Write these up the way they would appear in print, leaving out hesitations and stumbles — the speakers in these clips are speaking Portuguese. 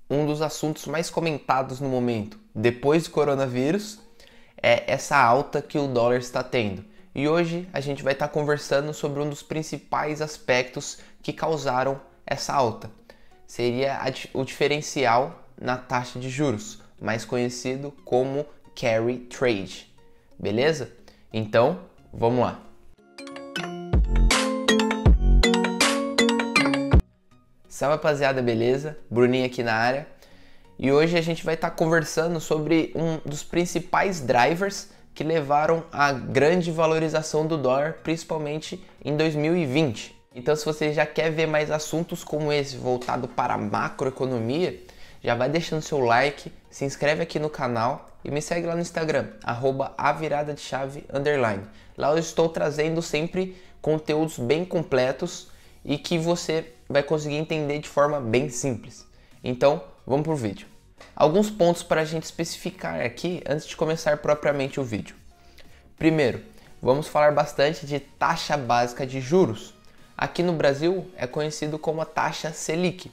um dos assuntos mais comentados no momento, depois do coronavírus, é essa alta que o dólar está tendo. E hoje a gente vai estar conversando sobre um dos principais aspectos que causaram essa alta. Seria o diferencial na taxa de juros, mais conhecido como carry trade. Beleza? Então, vamos lá. Salve rapaziada, beleza? Bruninho aqui na área. E hoje a gente vai estar conversando sobre um dos principais drivers que levaram à grande valorização do dólar, principalmente em 2020. Então, se você já quer ver mais assuntos como esse voltado para a macroeconomia, já vai deixando seu like, se inscreve aqui no canal e me segue lá no Instagram, @aviradadechave_. Lá eu estou trazendo sempre conteúdos bem completos e que você vai conseguir entender de forma bem simples. Então, vamos pro vídeo. Alguns pontos para a gente especificar aqui antes de começar propriamente o vídeo. Primeiro, vamos falar bastante de taxa básica de juros. Aqui no Brasil é conhecido como a taxa Selic.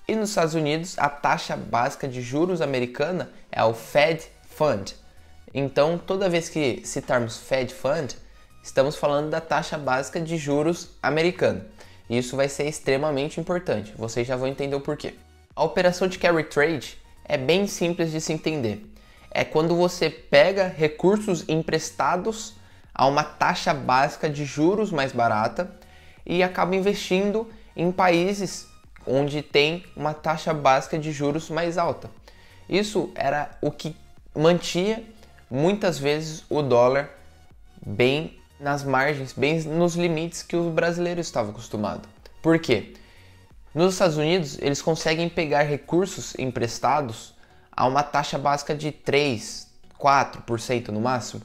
E nos Estados Unidos, a taxa básica de juros americana é o Fed Fund. Então, toda vez que citarmos Fed Fund, estamos falando da taxa básica de juros americana. E isso vai ser extremamente importante, vocês já vão entender o porquê. A operação de carry trade é bem simples de se entender. É quando você pega recursos emprestados a uma taxa básica de juros mais barata e acaba investindo em países onde tem uma taxa básica de juros mais alta. Isso era o que mantinha muitas vezes o dólar bem nas margens, bem nos limites que os brasileiros estavam acostumados. Por quê? Nos Estados Unidos, eles conseguem pegar recursos emprestados a uma taxa básica de 3, 4% no máximo.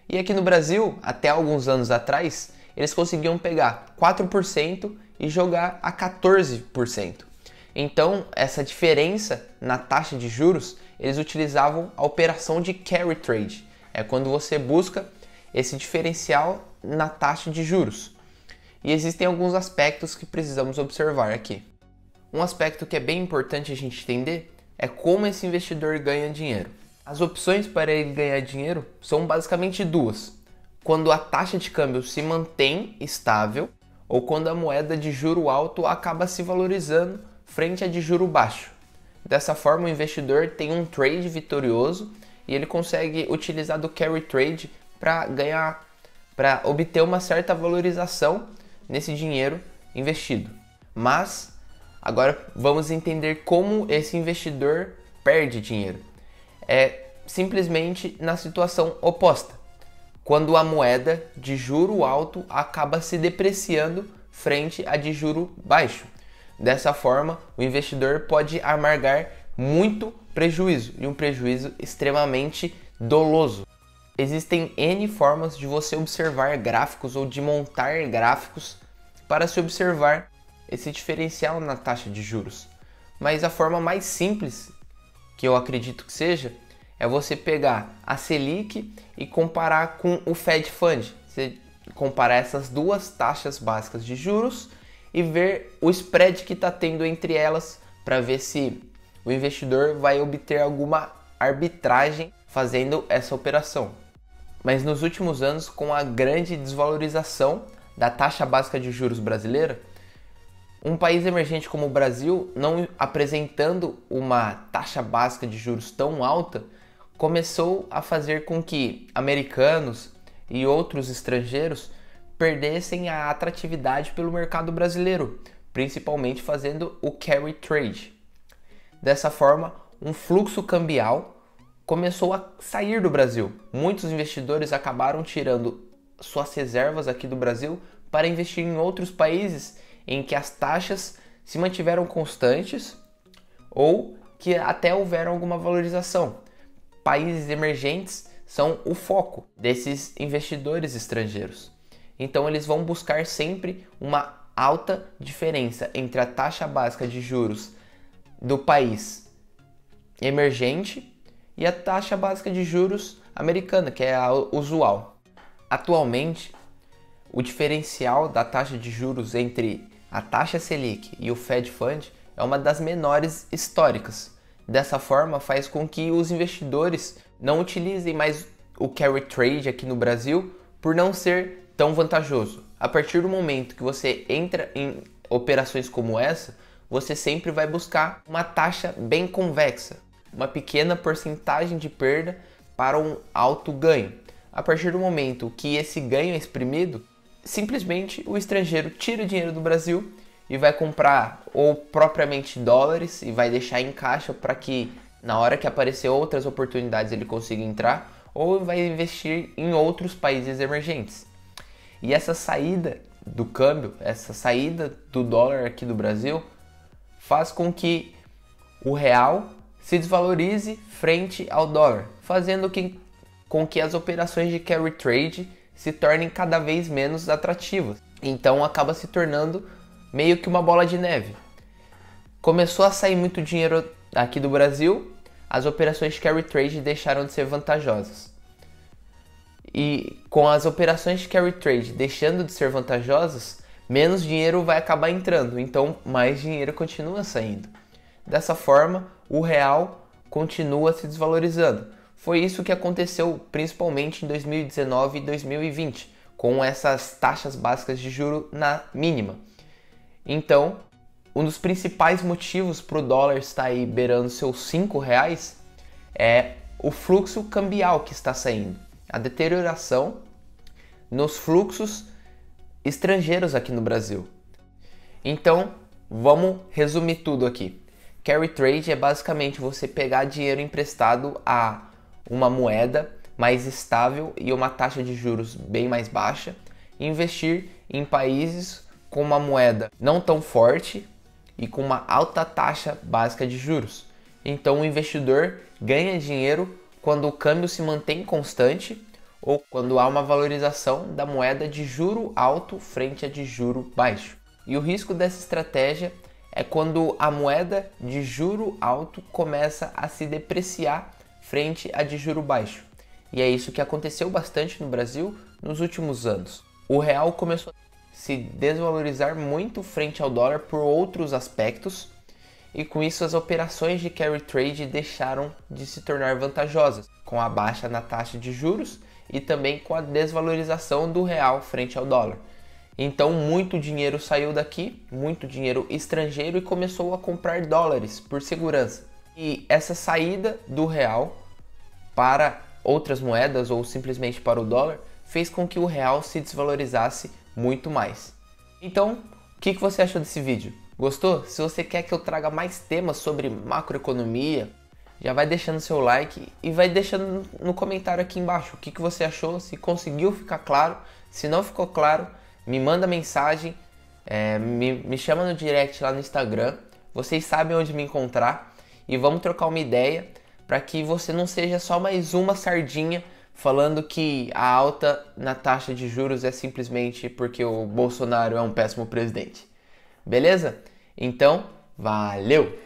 E aqui no Brasil, até alguns anos atrás, eles conseguiam pegar 4% e jogar a 14%. Então, essa diferença na taxa de juros, eles utilizavam a operação de carry trade. É quando você busca esse diferencial na taxa de juros. E existem alguns aspectos que precisamos observar aqui. Um aspecto que é bem importante a gente entender é como esse investidor ganha dinheiro. As opções para ele ganhar dinheiro são basicamente duas: quando a taxa de câmbio se mantém estável ou quando a moeda de juro alto acaba se valorizando frente a de juro baixo. Dessa forma, o investidor tem um trade vitorioso e ele consegue utilizar do carry trade para obter uma certa valorização nesse dinheiro investido. Mas agora vamos entender como esse investidor perde dinheiro. É simplesmente na situação oposta, quando a moeda de juro alto acaba se depreciando frente a de juro baixo. Dessa forma, o investidor pode amargar muito prejuízo, e um prejuízo extremamente doloso. Existem N formas de você observar gráficos ou de montar gráficos para se observar esse diferencial na taxa de juros. Mas a forma mais simples, que eu acredito que seja, é você pegar a Selic e comparar com o Fed Fund. Você comparar essas duas taxas básicas de juros e ver o spread que está tendo entre elas para ver se o investidor vai obter alguma arbitragem fazendo essa operação. Mas nos últimos anos, com a grande desvalorização da taxa básica de juros brasileira, um país emergente como o Brasil, não apresentando uma taxa básica de juros tão alta, começou a fazer com que americanos e outros estrangeiros perdessem a atratividade pelo mercado brasileiro, principalmente fazendo o carry trade. Dessa forma, um fluxo cambial começou a sair do Brasil. Muitos investidores acabaram tirando suas reservas aqui do Brasil para investir em outros países em que as taxas se mantiveram constantes ou que até houveram alguma valorização. Países emergentes são o foco desses investidores estrangeiros. Então eles vão buscar sempre uma alta diferença entre a taxa básica de juros do país emergente e a taxa básica de juros americana, que é a usual. Atualmente, o diferencial da taxa de juros entre a taxa Selic e o Fed Fund é uma das menores históricas. Dessa forma, faz com que os investidores não utilizem mais o carry trade aqui no Brasil por não ser tão vantajoso. A partir do momento que você entra em operações como essa, você sempre vai buscar uma taxa bem convexa, uma pequena porcentagem de perda para um alto ganho. A partir do momento que esse ganho é exprimido, simplesmente o estrangeiro tira o dinheiro do Brasil e vai comprar ou propriamente dólares e vai deixar em caixa para que na hora que aparecer outras oportunidades ele consiga entrar, ou vai investir em outros países emergentes. E essa saída do câmbio, essa saída do dólar aqui do Brasil, faz com que o real se desvalorize frente ao dólar, fazendo com que as operações de carry trade se tornem cada vez menos atrativas. Então acaba se tornando meio que uma bola de neve. Começou a sair muito dinheiro aqui do Brasil, as operações de carry trade deixaram de ser vantajosas. E com as operações de carry trade deixando de ser vantajosas, menos dinheiro vai acabar entrando, então mais dinheiro continua saindo. Dessa forma, o real continua se desvalorizando. Foi isso que aconteceu principalmente em 2019 e 2020, com essas taxas básicas de juro na mínima. Então, um dos principais motivos para o dólar estar aí beirando seus R$5 é o fluxo cambial que está saindo, a deterioração nos fluxos estrangeiros aqui no Brasil. Então, vamos resumir tudo aqui. Carry trade é basicamente você pegar dinheiro emprestado a uma moeda mais estável e uma taxa de juros bem mais baixa e investir em países com uma moeda não tão forte e com uma alta taxa básica de juros. Então o investidor ganha dinheiro quando o câmbio se mantém constante ou quando há uma valorização da moeda de juro alto frente a de juro baixo. E o risco dessa estratégia é quando a moeda de juro alto começa a se depreciar frente a de juro baixo. E é isso que aconteceu bastante no Brasil nos últimos anos. O real começou a se desvalorizar muito frente ao dólar por outros aspectos, e com isso as operações de carry trade deixaram de se tornar vantajosas, com a baixa na taxa de juros e também com a desvalorização do real frente ao dólar. Então muito dinheiro saiu daqui, muito dinheiro estrangeiro, e começou a comprar dólares por segurança. E essa saída do real para outras moedas ou simplesmente para o dólar fez com que o real se desvalorizasse muito mais. Então, o que você achou desse vídeo? Gostou? Se você quer que eu traga mais temas sobre macroeconomia, já vai deixando seu like e vai deixando no comentário aqui embaixo o que você achou, se conseguiu ficar claro. Se não ficou claro, me manda mensagem, me chama no direct lá no Instagram. Vocês sabem onde me encontrar e vamos trocar uma ideia para que você não seja só mais uma sardinha falando que a alta na taxa de juros é simplesmente porque o Bolsonaro é um péssimo presidente. Beleza? Então, valeu!